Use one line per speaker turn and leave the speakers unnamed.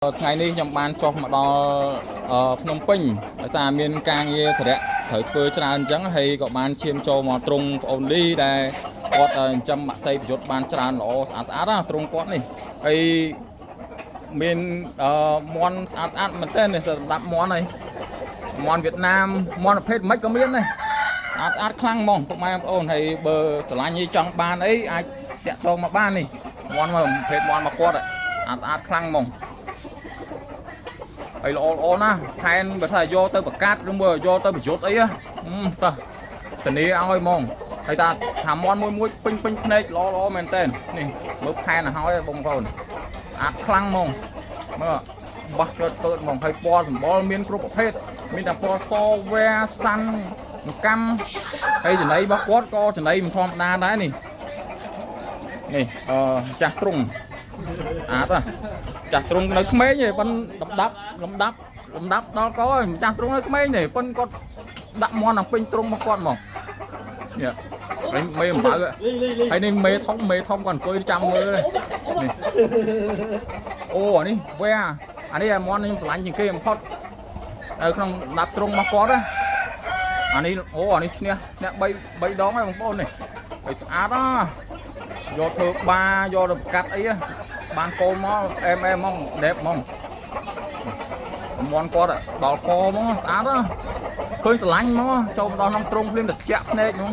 ថ្ងៃនេះខ្ញុំបានចុះមកដល់ភ្នំពេញដោយសារមានការងារធរៈត្រូវធ្វើច្រើនអញ្ចឹងហើយក៏បានឈានចូលមកទ្រង់ប្អូនលីដែលគាត់ចិញ្ចឹមម៉ាក់សីប្រយុទ្ធបានច្រើនល្អស្អាតណាទ្រង់គាត់នេះហើយមានមន់ស្អាតមែនទែនសម្រាប់មន់ហើយមន់វៀតណាមមន់ប្រភេទមិនក៏មានដែរស្អាតខ្លាំងហ្មងពុកម៉ែបងប្អូនហើយបើស្រឡាញ់នេះចង់បានអីអាចតាក់ទងមកបាននេះមន់មកប្រភេទមន់មកគាត់ស្អាតខ្លាំងហ្មងហើយល្អណាស់ថែនបើថាយកទៅប្រកាសឬមួយយកទៅប្រយុទ្ធអីតោះធានាឲ្យហ្មងហើយថាមន់មួយពេញភ្នែកល្អមែនតើនេះមើលថែនឲ្យហើយបងប្អូនស្អាតខ្លាំងហ្មងមើលបោះកើតហ្មងហើយពណ៌សម្បុរមានគ្រប់ប្រភេទមានតែពណ៌សវែសាន់កម្មហើយចំណីរបស់គាត់ក៏ចំណីមិនធម្មតាដែរនេះចាស់ទ្រង់ចាស់ទ្រង់នៅក្មេងទេប៉ុនលំដាប់ដល់កហើយចាស់ទ្រង់នៅក្មេងទេប៉ុនគាត់ដាក់មន់ដល់ពេញទ្រង់របស់គាត់ហ្មងនេះហើយមេអំបៅហើយនេះមេធំគាត់អង្គុយចាំមើលនេះអូអានេះវែអានេះមន់ខ្ញុំស្រឡាញ់ជាងគេបំផុតនៅក្នុងដាប់ទ្រង់របស់គាត់អានេះអានេះឈ្នះ3ដងហើយបងប្អូននេះហើយស្អាតយកធ្វើបាយកទៅកាត់អីបានកូនមកអែមហ្មងđẹpហ្មងមន់គាត់ដល់កហ្មងស្អាតឃើញស្រឡាញ់ហ្មងចូលដល់ក្នុងទ្រង់ភ្លាមត្រជាក់ភ្នែកហ្មង